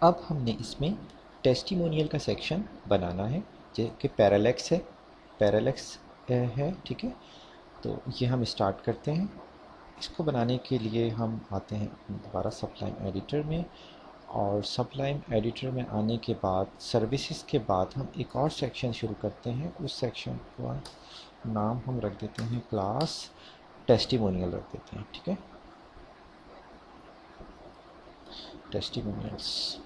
अब हमने इसमें टेस्टिमोनियल का सेक्शन बनाना है जो कि पैरालेक्स है, पैरालेक्स है, ठीक है। तो ये हम स्टार्ट करते हैं। इसको बनाने के लिए हम आते हैं दोबारा सबलाइम एडिटर में, और सबलाइम एडिटर में आने के बाद सर्विसेज के बाद हम एक और सेक्शन शुरू करते हैं। उस सेक्शन का नाम हम रख देते हैं क्लास टेस्टिमोनियल रख देते हैं, ठीक है, टेस्टिमोनियल्स,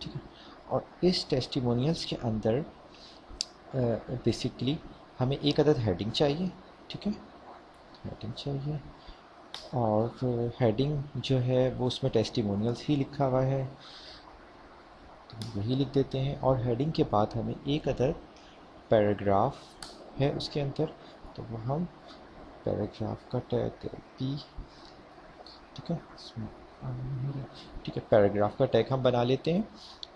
ठीक है। और इस टेस्टिमोनियल्स के अंदर बेसिकली हमें एक अदद हेडिंग चाहिए, ठीक है, हेडिंग चाहिए। और हेडिंग जो है वो उसमें टेस्टिमोनियल्स ही लिखा हुआ है, तो वही लिख देते हैं। और हेडिंग के बाद हमें एक अदद पैराग्राफ है उसके अंदर, तो वो हम पैराग्राफ का टैग पी, ठीक है, ठीक है, पैराग्राफ का टैग हम बना लेते हैं।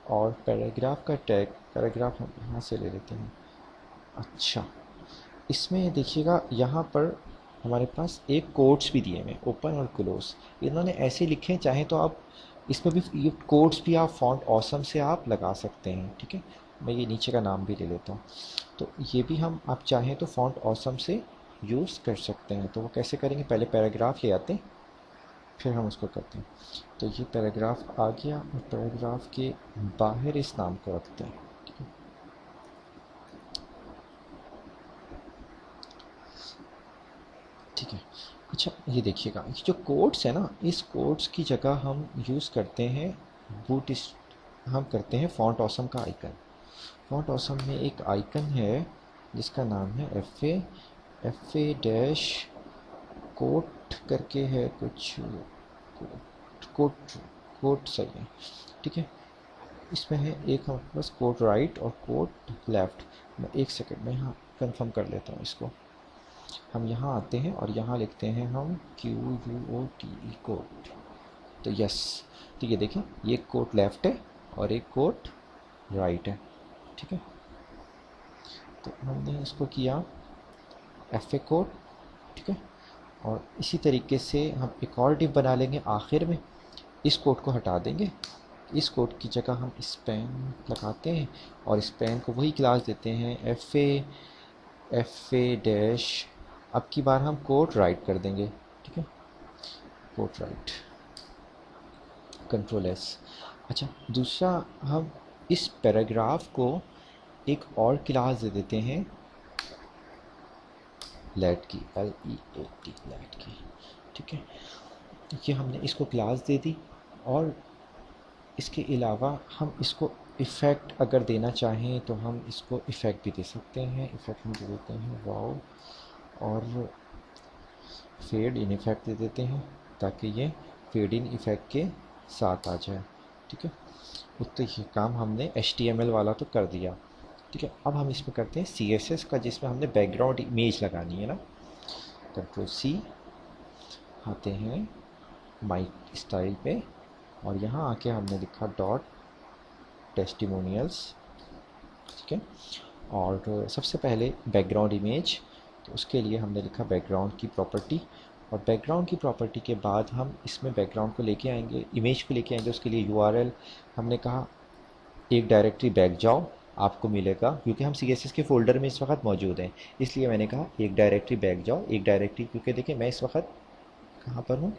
और पैराग्राफ का टैग, पैराग्राफ हम यहाँ से ले लेते हैं। अच्छा, इसमें देखिएगा यहाँ पर हमारे पास एक कोट्स भी दिए हुए, ओपन और क्लोज। इन्होंने ऐसे लिखे हैं, चाहे तो आप इसमें भी ये कोट्स भी आप फॉन्ट ऑसम से आप लगा सकते हैं, ठीक है। मैं ये नीचे का नाम भी ले लेता हूँ। तो ये भी हम आप चाहें तो फॉन्ट ऑसम से यूज़ कर सकते हैं। तो वो कैसे करेंगे, पहले पैराग्राफ ले आते हैं, फिर हम उसको करते हैं। तो ये पैराग्राफ आ गया, और पैराग्राफ के बाहर इस नाम को रखते हैं, ठीक है, ठीक है। अच्छा, ये देखिएगा, ये जो कोड्स है ना, इस कोड्स की जगह हम यूज़ करते हैं बूट इस, हम करते हैं फॉन्ट ऑसम का आइकन। फॉन्ट ऑसम में एक आइकन है जिसका नाम है एफ ए डैश कोट करके है कुछ, कोट, कोट सही है, ठीक है। इसमें है एक हमारे पास कोट राइट और कोट लेफ़्ट। मैं एक सेकंड में यहाँ कंफर्म कर लेता हूँ इसको। हम यहाँ आते हैं और यहाँ लिखते हैं हम QUOTE कोट। तो यस, ठीक है, देखिए ये कोट लेफ़्ट है और एक कोट राइट है, ठीक है। तो हमने इसको किया FA कोट, ठीक है। और इसी तरीके से हम एक और डिव बना लेंगे आखिर में। इस कोट को हटा देंगे, इस कोट की जगह हम स्पैन लगाते हैं, और स्पैन को वही क्लास देते हैं एफ ए डैश। अब की बार हम कोट राइट कर देंगे, ठीक है, कोट राइट, कंट्रोल एस। अच्छा, दूसरा हम इस पैराग्राफ को एक और क्लास दे देते हैं लेट की, LEAT, लेट की, ठीक है। ये हमने इसको क्लास दे दी। और इसके अलावा हम इसको इफ़ेक्ट अगर देना चाहें तो हम इसको इफ़ेक्ट भी दे सकते हैं। इफ़ेक्ट हम दे देते हैं वाओ, और फेड इन इफ़ेक्ट दे देते हैं ताकि ये फेड इन इफ़ेक्ट के साथ आ जाए, ठीक है। तो ये काम हमने HTML वाला तो कर दिया, ठीक है। अब हम इसमें करते हैं CSS का, जिसमें हमने बैकग्राउंड इमेज लगानी है ना। कंट्रोल C, आते हैं माई स्टाइल पे, और यहाँ आके हमने लिखा डॉट टेस्टिमोनियल्स, ठीक है। और सबसे पहले बैकग्राउंड इमेज, तो उसके लिए हमने लिखा बैकग्राउंड की प्रॉपर्टी। और बैकग्राउंड की प्रॉपर्टी के बाद हम इसमें बैकग्राउंड को लेके आएंगे, इमेज को लेके आएंगे। उसके लिए URL हमने कहा एक डायरेक्टरी बैक जाओ, आपको मिलेगा, क्योंकि हम CSS के फ़ोल्डर में इस वक्त मौजूद हैं, इसलिए मैंने कहा एक डायरेक्टरी बैक जाओ। एक डायरेक्टरी, क्योंकि देखिए मैं इस वक्त कहाँ पर हूँ,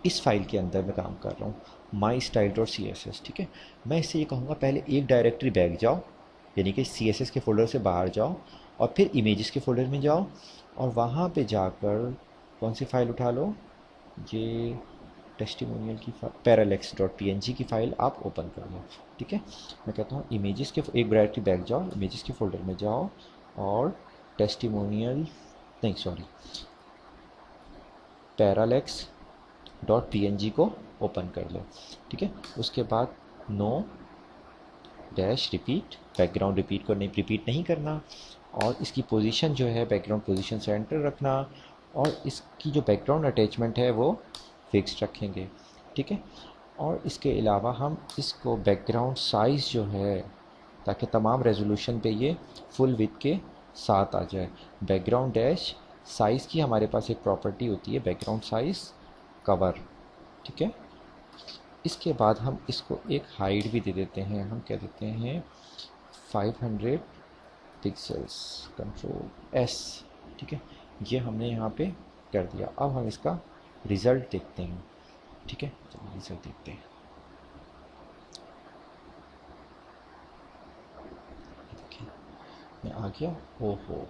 इस फाइल के अंदर मैं काम कर रहा हूँ माई स्टाइल डॉट CSS, ठीक है। मैं इससे ये कहूँगा पहले एक डायरेक्टरी बैक जाओ, यानी कि CSS के फ़ोल्डर से बाहर जाओ, और फिर इमेजेस के फ़ोल्डर में जाओ, और वहाँ पे जाकर कौन सी फ़ाइल उठा लो, ये टेस्टिमोनियल की पैरालेक्स डॉट PNG की फ़ाइल आप ओपन कर लो, ठीक है। मैं कहता हूँ इमेजेस के एक डायरेक्टरी बैक जाओ, इमेजेस के फ़ोल्डर में जाओ, और टेस्टिमोनियल, नहीं सॉरी, पैरालेक्स डॉट PNG को ओपन कर लो, ठीक है। उसके बाद no dash repeat, background repeat को नहीं, रिपीट नहीं करना, और इसकी पोजीशन जो है बैकग्राउंड पोजीशन सेंटर रखना, और इसकी जो बैकग्राउंड अटैचमेंट है वो फिक्स रखेंगे, ठीक है। और इसके अलावा हम इसको बैकग्राउंड साइज़ जो है, ताकि तमाम रेजोल्यूशन पे ये फुल विड्थ के साथ आ जाए, बैकग्राउंड डैश साइज़ की हमारे पास एक प्रॉपर्टी होती है बैकग्राउंड साइज़ कवर, ठीक है। इसके बाद हम इसको एक हाइट भी दे देते हैं, हम क्या देते हैं 500 पिक्सल्स, कंट्रोल एस। ठीक है, ये हमने यहाँ पे कर दिया। अब हम इसका रिज़ल्ट देखते हैं। ठीक है, चलिए रिज़ल्ट देखते हैं। देखिए मैं आ गया। ओहो,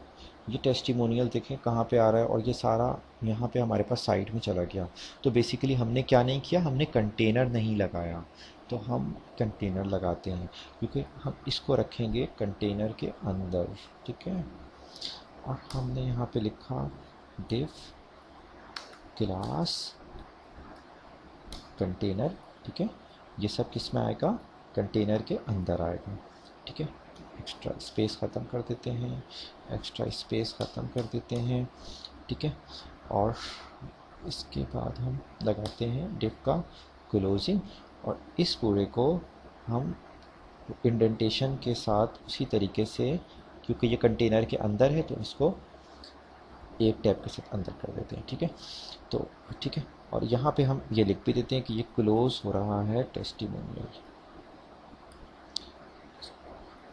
ये टेस्टिमोनियल देखें कहाँ पे आ रहा है, और ये सारा यहाँ पे हमारे पास साइड में चला गया। तो बेसिकली हमने क्या नहीं किया, हमने कंटेनर नहीं लगाया। तो हम कंटेनर लगाते हैं, क्योंकि हम इसको रखेंगे कंटेनर के अंदर। ठीक है, और हमने यहाँ पे लिखा डिव क्लास कंटेनर। ठीक है, ये सब किस में आएगा, कंटेनर के अंदर आएगा। ठीक है, एक्स्ट्रा स्पेस ख़त्म कर देते हैं, एक्स्ट्रा स्पेस ख़त्म कर देते हैं। ठीक है, और इसके बाद हम लगाते हैं डिव का क्लोजिंग, और इस पूरे को हम इंडेंटेशन के साथ उसी तरीके से, क्योंकि ये कंटेनर के अंदर है, तो इसको एक टैब के साथ अंदर कर देते हैं। ठीक है, तो ठीक है, और यहाँ पे हम ये लिख भी देते हैं कि ये क्लोज हो रहा है टेस्टिमोनियल।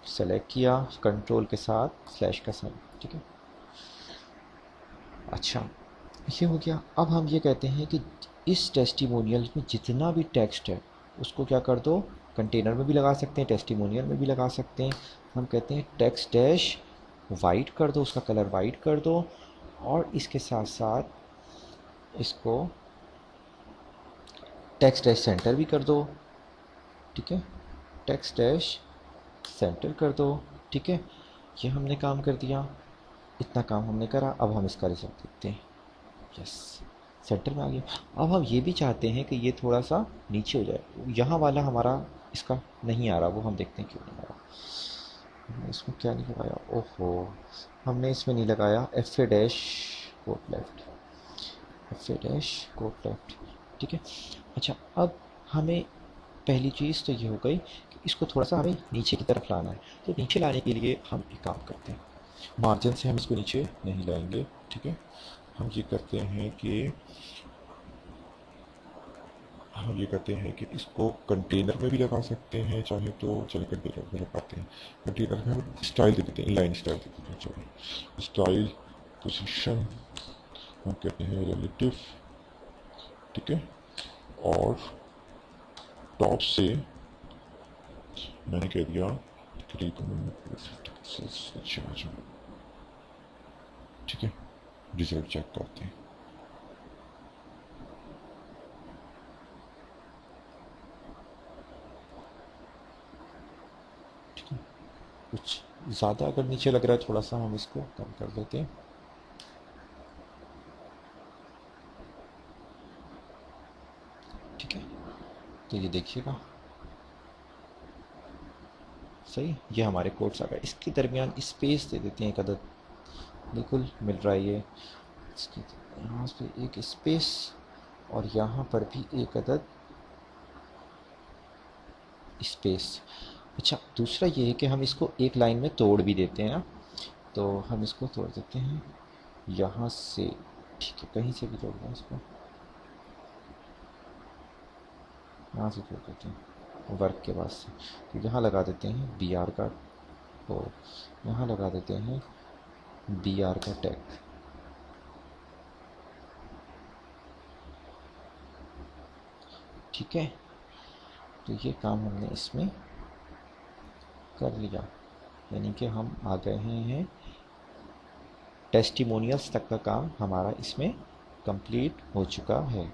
सेलेक्ट किया कंट्रोल के साथ स्लैश का साइन। ठीक है, अच्छा ये हो गया। अब हम ये कहते हैं कि इस टेस्टिमोनियल में जितना भी टेक्स्ट है उसको क्या कर दो, कंटेनर में भी लगा सकते हैं, टेस्टिमोनियल में भी लगा सकते हैं। हम कहते हैं टेक्स्ट डैश वाइट कर दो, उसका कलर वाइट कर दो, और इसके साथ साथ इसको टेक्स्ट डैश सेंटर भी कर दो। ठीक है, टेक्स्ट डैश सेंटर कर दो। ठीक है, ये हमने काम कर दिया, इतना काम हमने करा। अब हम इसका रिजल्ट देखते हैं। यस, सेंटर में आ गया। अब हम ये भी चाहते हैं कि ये थोड़ा सा नीचे हो जाए, यहाँ वाला हमारा इसका नहीं आ रहा, वो हम देखते हैं क्यों नहीं आ रहा। हमने इसमें क्या नहीं लगाया, ओहो, हमने इसमें नहीं लगाया F A dash quote left, F A dash quote left. ठीक है, अच्छा अब हमें पहली चीज़ तो ये हो गई कि इसको थोड़ा सा हमें नीचे की तरफ लाना है। तो नीचे लाने के लिए हम एक काम करते हैं, मार्जिन से हम इसको नीचे नहीं लाएंगे। ठीक है, हम ये करते हैं कि इसको कंटेनर में भी लगा सकते हैं, चाहे तो चलिए कंटेनर में लगाते हैं। कंटेनर में हम स्टाइल दे देते हैं, इनलाइन स्टाइल दे देते हैं। चलो स्टाइल पोजीशन हम कहते हैं रिलेटिव। ठीक है, और टॉप से मैंने कह दिया तकरीबन। ठीक है, रिजल्ट चेक करते हैं। कुछ ज़्यादा अगर नीचे लग रहा है थोड़ा सा, हम इसको कम कर देते हैं। ठीक है, तो ये देखिएगा सही, ये हमारे कोड्स आ गए। इसके दरमियान स्पेस दे देते हैं एक अदद, बिल्कुल मिल रहा है ये। इसके यहाँ पे एक स्पेस, और यहाँ पर भी एक अदद स्पेस। अच्छा दूसरा ये है कि हम इसको एक लाइन में तोड़ भी देते हैं ना, तो हम इसको तोड़ देते हैं यहाँ से। ठीक है, कहीं से भी तोड़ दें इसको, यहाँ से तोड़ देते हैं वर्क के बाद से। तो यहाँ लगा देते हैं बी आर का, तो यहाँ लगा देते हैं बी आर का टैग। ठीक है, तो ये काम हमने इसमें कर लिया, यानी कि हम आ गए हैं टेस्टिमोनियल्स तक का काम हमारा इसमें कंप्लीट हो चुका है।